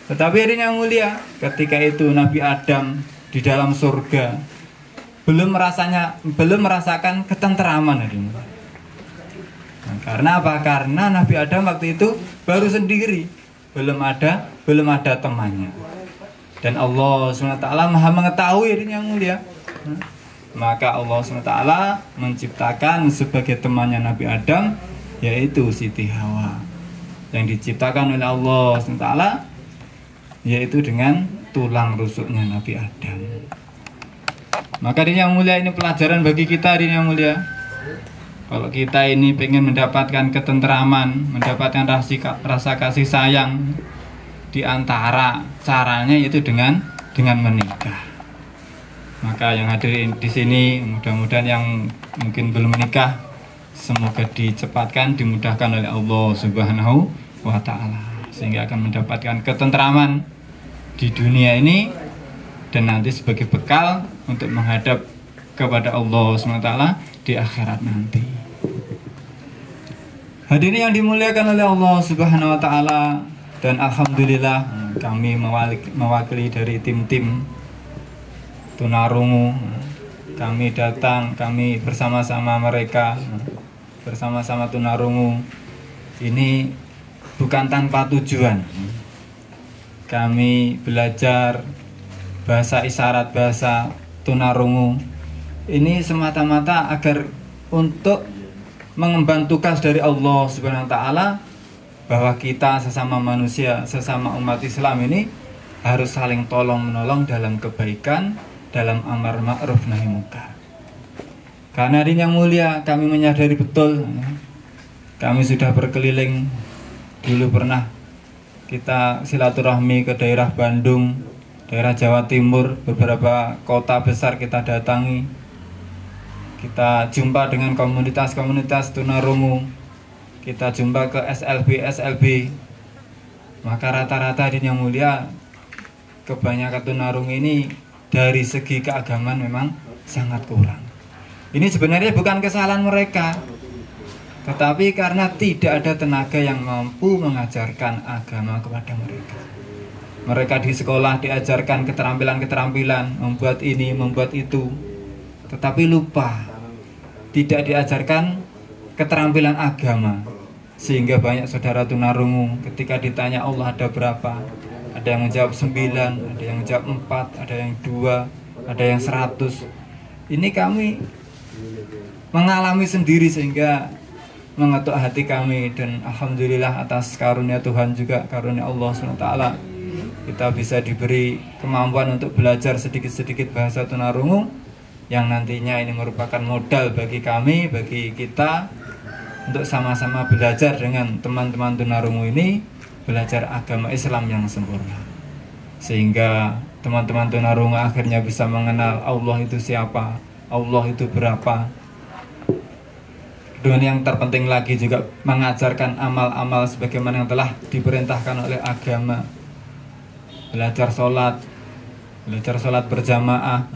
Tetapi hadirin yang mulia, ketika itu Nabi Adam di dalam surga belum merasakan ketenteraman hadirin. Nah, karena apa? Karena Nabi Adam waktu itu baru sendiri, belum ada temannya. Dan Allah SWT Maha mengetahui hadirin yang mulia. Maka Allah SWT menciptakan sebagai temannya Nabi Adam, yaitu Siti Hawa, yang diciptakan oleh Allah SWT, yaitu dengan tulang rusuknya Nabi Adam. Maka hadirin yang mulia, ini pelajaran bagi kita hadirin yang mulia. Kalau kita ini ingin mendapatkan ketenteraman, mendapatkan rasa kasih sayang, di antara caranya yaitu dengan menikah. Maka yang hadir di sini, mudah-mudahan yang mungkin belum menikah, semoga dicepatkan, dimudahkan oleh Allah Subhanahu wa Ta'ala, sehingga akan mendapatkan ketenteraman di dunia ini dan nanti sebagai bekal untuk menghadap kepada Allah SWT di akhirat nanti. Hadirin yang dimuliakan oleh Allah Subhanahu wa Ta'ala, dan alhamdulillah kami mewakili dari tim-tim tunarungu. Kami datang, kami bersama-sama mereka, bersama-sama tunarungu. Ini bukan tanpa tujuan. Kami belajar bahasa isyarat, bahasa tunarungu. Ini semata-mata agar untuk mengemban tugas dari Allah Subhanahu wa Ta'ala, bahwa kita sesama manusia, sesama umat Islam ini harus saling tolong-menolong dalam kebaikan, dalam amar ma'ruf nahi munkar. Karena hadirin yang mulia, kami menyadari betul, kami sudah berkeliling. Dulu pernah kita silaturahmi ke daerah Bandung, daerah Jawa Timur, beberapa kota besar kita datangi. Kita jumpa dengan komunitas-komunitas tunarungu, kita jumpa ke SLB. Maka rata-rata hadirin yang mulia, kebanyakan tunarungu ini dari segi keagamaan memang sangat kurang. Ini sebenarnya bukan kesalahan mereka, tetapi karena tidak ada tenaga yang mampu mengajarkan agama kepada mereka. Mereka di sekolah diajarkan keterampilan-keterampilan, membuat ini, membuat itu, tetapi lupa, tidak diajarkan keterampilan agama. Sehingga banyak saudara tunarungu ketika ditanya Allah ada berapa, ada yang menjawab 9, ada yang menjawab 4, ada yang 2, ada yang 100. Ini kami mengalami sendiri sehingga mengetuk hati kami. Dan alhamdulillah atas karunia Tuhan juga, karunia Allah SWT, kita bisa diberi kemampuan untuk belajar sedikit-sedikit bahasa tunarungu, yang nantinya ini merupakan modal bagi kami, bagi kita, untuk sama-sama belajar dengan teman-teman tunarungu ini, belajar agama Islam yang sempurna, sehingga teman-teman tunarungu akhirnya bisa mengenal Allah itu siapa, Allah itu berapa. Dan yang terpenting lagi juga mengajarkan amal-amal sebagaimana yang telah diperintahkan oleh agama. Belajar sholat berjamaah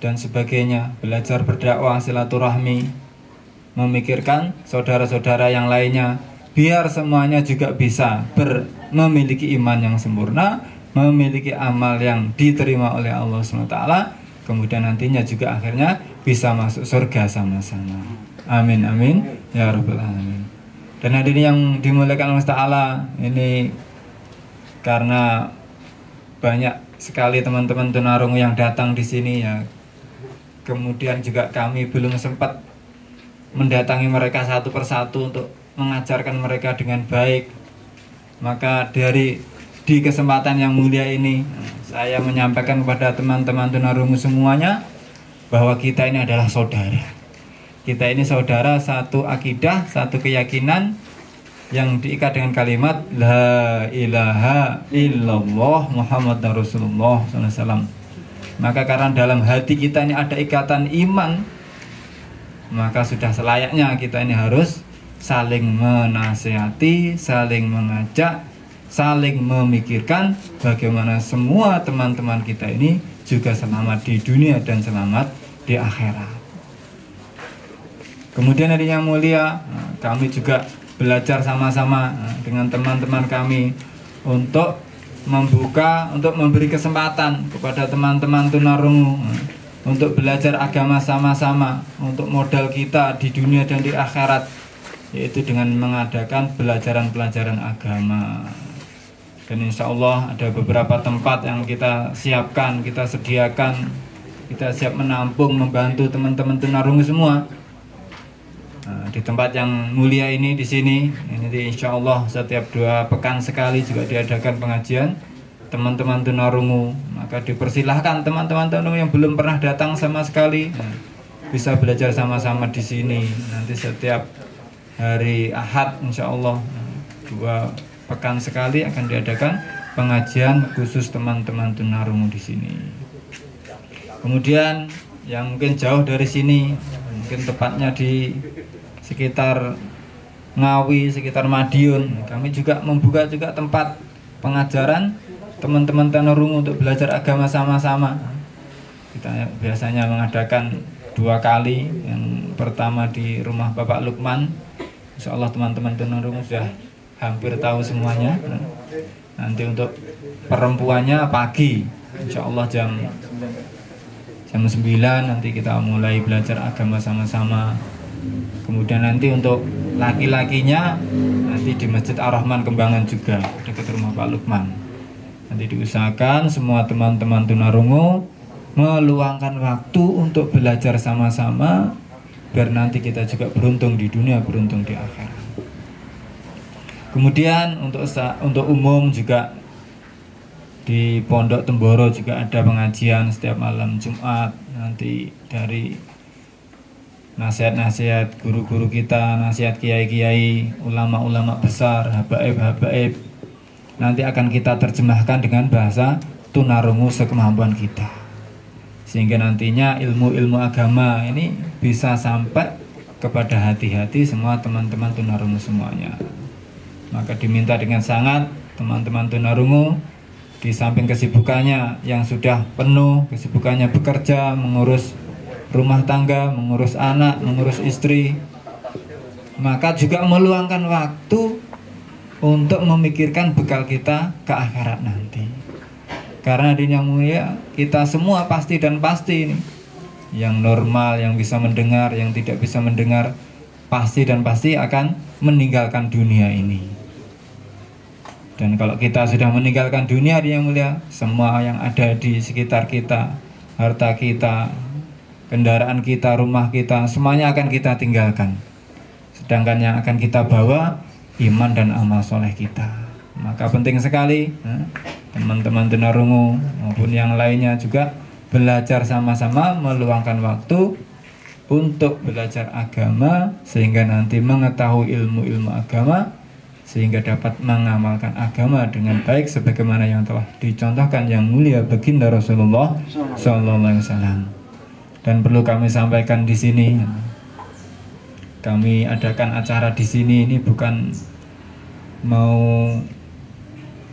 dan sebagainya, belajar berdakwah, silaturahmi, memikirkan saudara-saudara yang lainnya, biar semuanya juga bisa memiliki iman yang sempurna, memiliki amal yang diterima oleh Allah SWT, kemudian nantinya juga akhirnya bisa masuk surga sama-sama. Amin amin ya rabbal alamin. Dan hadirin yang dimuliakan Allah Ta'ala, ini karena banyak sekali teman-teman tunarungu yang datang di sini ya, kemudian juga kami belum sempat mendatangi mereka satu persatu untuk mengajarkan mereka dengan baik. Maka di kesempatan yang mulia ini, saya menyampaikan kepada teman-teman tunarungu semuanya bahwa kita ini adalah saudara. Kita ini saudara, satu akidah, satu keyakinan yang diikat dengan kalimat La ilaha illallah Muhammad Rasulullah SAW. Maka karena dalam hati kita ini ada ikatan iman, maka sudah selayaknya kita ini harus saling menasihati, saling mengajak, saling memikirkan bagaimana semua teman-teman kita ini juga selamat di dunia dan selamat di akhirat. Kemudian hadirin yang mulia, kami juga belajar sama-sama dengan teman-teman kami untuk membuka untuk memberi kesempatan kepada teman-teman tunarungu untuk belajar agama sama-sama, untuk modal kita di dunia dan di akhirat, yaitu dengan mengadakan pelajaran-pelajaran agama. Dan insya Allah ada beberapa tempat yang kita siapkan, kita sediakan, kita siap menampung, membantu teman-teman tunarungu semua. Nah, di tempat yang mulia ini, di sini, ini insya Allah setiap 2 pekan sekali juga diadakan pengajian teman-teman tunarungu. Maka dipersilahkan teman-teman tunarungu yang belum pernah datang sama sekali, bisa belajar sama-sama di sini. Nanti setiap hari Ahad insya Allah 2 pekan sekali akan diadakan pengajian khusus teman-teman tunarungu di sini. Kemudian yang mungkin jauh dari sini, mungkin tepatnya di sekitar Ngawi, sekitar Madiun, kami juga membuka juga tempat pengajaran teman-teman tunarungu untuk belajar agama sama-sama. Kita biasanya mengadakan 2 kali. Yang pertama di rumah Bapak Lukman. Insya Allah teman-teman tunarungu sudah hampir tahu semuanya. Nanti untuk perempuannya pagi, insya Allah jam 9 nanti kita mulai belajar agama sama-sama. Kemudian nanti untuk laki-lakinya nanti di Masjid Ar-Rahman Kembangan juga, dekat rumah Pak Lukman. Nanti diusahakan semua teman-teman tunarungu meluangkan waktu untuk belajar sama-sama, biar nanti kita juga beruntung di dunia, beruntung di akhirat. Kemudian untuk umum juga di Pondok Temboro juga ada pengajian setiap malam Jumat. Nanti dari nasihat-nasihat guru-guru kita, nasihat kiai-kiai, ulama-ulama besar, habaib-habaib, nanti akan kita terjemahkan dengan bahasa tunarungu sekemampuan kita, sehingga nantinya ilmu-ilmu agama ini bisa sampai kepada hati-hati semua teman-teman tunarungu semuanya. Maka diminta dengan sangat teman-teman tunarungu, di samping kesibukannya yang sudah penuh, kesibukannya bekerja, mengurus rumah tangga, mengurus anak, mengurus istri, maka juga meluangkan waktu untuk memikirkan bekal kita ke akhirat nanti. Karena di yang mulia kita semua pasti dan pasti ini, yang normal, yang bisa mendengar, yang tidak bisa mendengar, pasti dan pasti akan meninggalkan dunia ini. Dan kalau kita sudah meninggalkan dunia yang mulia, semua yang ada di sekitar kita, harta kita, kendaraan kita, rumah kita, semuanya akan kita tinggalkan. Sedangkan yang akan kita bawa iman dan amal soleh kita. Maka penting sekali teman-teman tunarungu maupun yang lainnya juga belajar sama-sama, meluangkan waktu untuk belajar agama, sehingga nanti mengetahui ilmu-ilmu agama, sehingga dapat mengamalkan agama dengan baik sebagaimana yang telah dicontohkan yang mulia baginda Rasulullah SAW. Dan perlu kami sampaikan di sini, kami adakan acara di sini ini bukan mau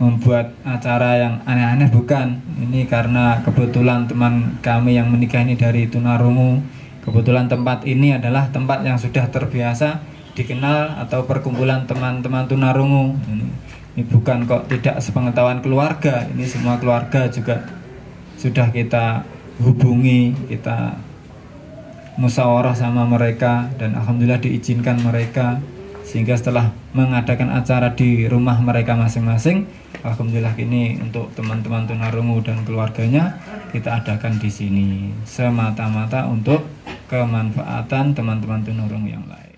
membuat acara yang aneh-aneh, bukan. Ini karena kebetulan teman kami yang menikah ini dari tunarungu. Kebetulan tempat ini adalah tempat yang sudah terbiasa dikenal atau perkumpulan teman-teman tunarungu. Ini bukan kok tidak sepengetahuan keluarga, ini semua keluarga juga sudah kita hubungi, kita musyawarah sama mereka, dan alhamdulillah diizinkan mereka, sehingga setelah mengadakan acara di rumah mereka masing-masing, alhamdulillah ini untuk teman-teman tunarungu dan keluarganya kita adakan di sini semata-mata untuk kemanfaatan teman-teman tunarungu yang lain.